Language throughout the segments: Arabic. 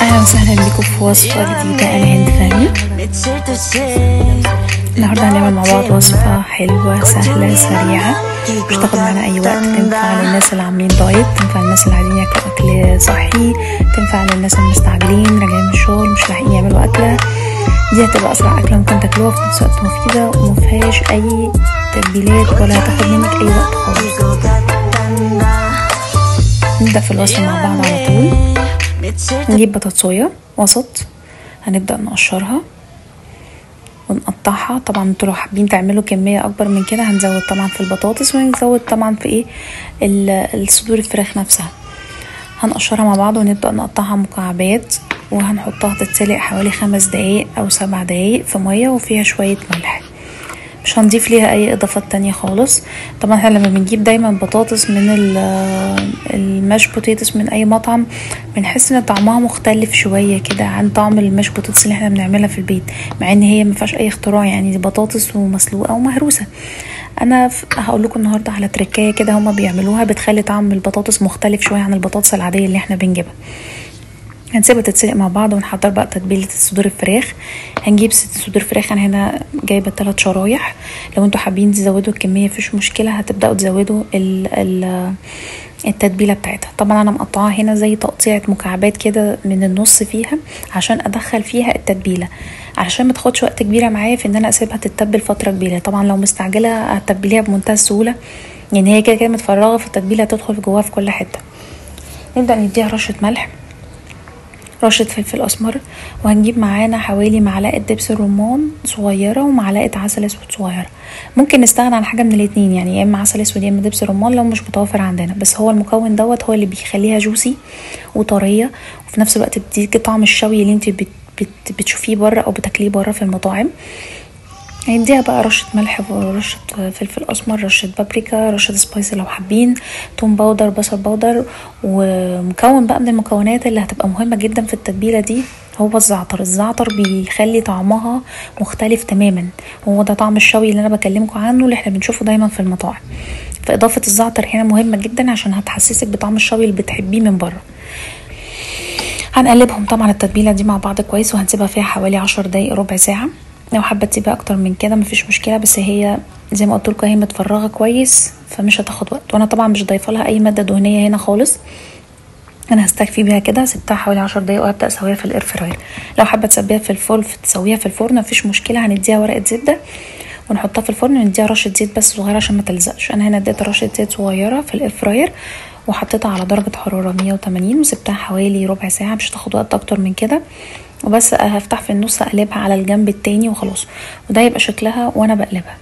اهلا وسهلا بكم في وصفه جديده. انا هند فهمي. النهارده هنعمل مع بعض وصفه حلوه سهله سريعه، مش تاخد معانا اي وقت. تنفع للناس اللي عاملين دايت، تنفع للناس اللي عايزين ياكلوا اكل صحي، تنفع للناس اللي مستعجلين راجعين من الشغل مش لاحقين يعملوا اكله. دي هتبقى اسرع اكله ممكن تاكلوها، في نفس الوقت مفيده ومفيهاش اي تتبيلات ولا هتاخد منك اي وقت خالص. نبدا في الوصفه مع بعض على طول. نجيب بطاطسايه وسط، هنبدا نقشرها ونقطعها. طبعا انتوا لو حابين تعملوا كميه اكبر من كده هنزود طبعا في البطاطس، ونزود طبعا في الصدور الفراخ نفسها. هنقشرها مع بعض ونبدا نقطعها مكعبات، وهنحطها تتسلق حوالي 5 دقايق او 7 دقايق في ميه وفيها شويه ملح. مش هنضيف ليها اي اضافات تانية خالص. طبعا احنا لما بنجيب دايما بطاطس من الماش بوتيتوس من اي مطعم بنحس ان طعمها مختلف شويه كده عن طعم الماش بوتيتوس اللي احنا بنعملها في البيت، مع ان هي ما فيهاش اي اختراع، يعني دي بطاطس ومسلوقه ومهروسه. انا هقول لكم النهارده على تركايه كده هما بيعملوها بتخلي طعم البطاطس مختلف شويه عن البطاطس العاديه اللي احنا بنجيبها. هنسيبها تتسلق مع بعض ونحضر بقى تتبيله صدور الفراخ. هنجيب 6 صدور فراخ، انا هنا جايبه 3 شرايح. لو انتوا حابين تزودوا الكميه مفيش مشكله، هتبداوا تزودوا التتبيله بتاعتها. طبعا انا مقطعاها هنا زي تقطيعه مكعبات كده من النص فيها عشان ادخل فيها التتبيله، علشان ما تاخدش وقت كبيره معايا في ان انا اسيبها تتبل فتره كبيره. طبعا لو مستعجله هتتبليها بمنتهى السهوله، يعني هي كده متفرغه في التتبيله هتدخل جواها في كل حته. نبدا نديها رشه ملح، رشه فلفل اسمر، وهنجيب معانا حوالي معلقه دبس رمان صغيره ومعلقه عسل اسود صغيره. ممكن نستغنى عن حاجه من الاتنين، يعني يا اما عسل اسود يا اما دبس رمان لو مش متوفر عندنا، بس هو المكون دوت هو اللي بيخليها جوسي وطريه، وفي نفس الوقت بتديكي طعم الشوي اللي انت بتشوفيه بره او بتاكليه بره في المطاعم. هنديها بقى رشه ملح ورشه فلفل اسمر، رشه بابريكا، رشه سبايسي لو حابين، توم باودر، بصل باودر. ومكون بقى من المكونات اللي هتبقى مهمه جدا في التتبيله دي هو الزعتر. الزعتر بيخلي طعمها مختلف تماما، هو ده طعم الشوي اللي انا بكلمكم عنه اللي احنا بنشوفه دايما في المطاعم. فاضافه الزعتر هنا مهمه جدا عشان هتحسسك بطعم الشوي اللي بتحبيه من بره. هنقلبهم طبعا التتبيله دي مع بعض كويس، وهنسيبها فيها حوالي 10 دقايق ربع ساعه. لو حابه تسيبها اكتر من كده مفيش مشكله، بس هي زي ما قلت لكم هي متفرغه كويس فمش هتاخد وقت. وانا طبعا مش ضايفه لها اي ماده دهنيه هنا خالص، انا هستكفي بيها كده. سبتها حوالي 10 دقايق وهبدا اسويها في الاير فراير. لو حابه تسويها في الفرن تسويها في الفرن مفيش مشكله. هنديها ورقه زبده ونحطها في الفرن ونديها رشه زيت بس صغيره عشان ما تلزقش. انا هنا اديت رشه زيت صغيره في الاير فراير وحطيتها على درجه حراره 180 وسبتها حوالي ربع ساعه، مش هتاخد وقت اكتر من كده. وبس هفتح في النص اقلبها على الجنب التاني وخلاص، وده يبقى شكلها وانا بقلبها.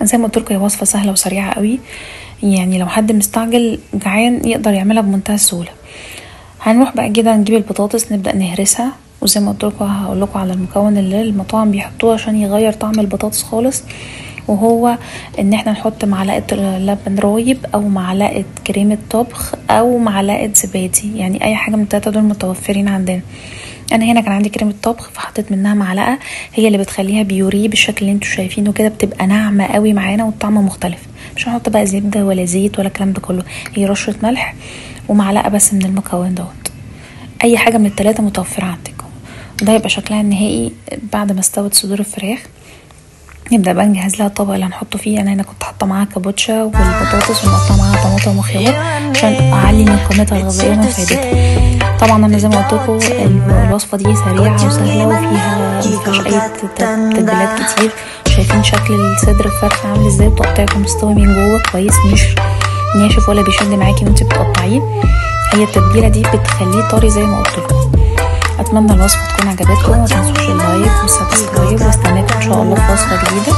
زي ما قلت لكم هي وصفه سهله وسريعه قوي، يعني لو حد مستعجل جعان يقدر يعملها بمنتهى السهوله. هنروح بقى كده نجيب البطاطس نبدا نهرسها، وزي ما قلت لكم هقول لكم على المكون اللي المطاعم بيحطوه عشان يغير طعم البطاطس خالص، وهو ان احنا نحط معلقه لبن رايب او معلقه كريمه طبخ او معلقه زبادي، يعني اي حاجه من الثلاثه دول متوفرين عندنا. انا هنا كان عندي كريمه طبخ فحطيت منها معلقه، هي اللي بتخليها بيوريه بالشكل اللي انتوا شايفينه كده، بتبقى ناعمه قوي معانا والطعم مختلف. مش هنحط بقى زبده ولا زيت ولا الكلام ده كله، هي رشه ملح ومعلقه بس من المكون دوت. اي حاجه من الثلاثه متوفره عندكم. ده يبقى شكلها النهائي بعد ما استوت صدور الفراخ. نبدا بقى نجهز لها الطبق اللي هنحطه فيه. انا هنا كنت حاطه معاها كابوتشا والبطاطس ومقطعه معاها طماطم وخيار عشان اعلي من قيمتها الغذائيه ومن فايدتها. طبعا انا زي ما قلت لكم الوصفه دي سريعه وسهله وفيها مفيهاش اي تتبيلات كتير. شايفين شكل الصدر الفرخ عامل ازاي، وتقطيعته مستوي من جوه كويس، مش ناشف ولا بيشد معاكي وانت بتقطعيه. هي التتبيله دي بتخليه طري زي ما قلت لكم. اتمنى الوصفه تكون عجبتكم، وما تنسوش اللايك والسبسكرايب، واستناكم ان شاء الله في وصفه جديده.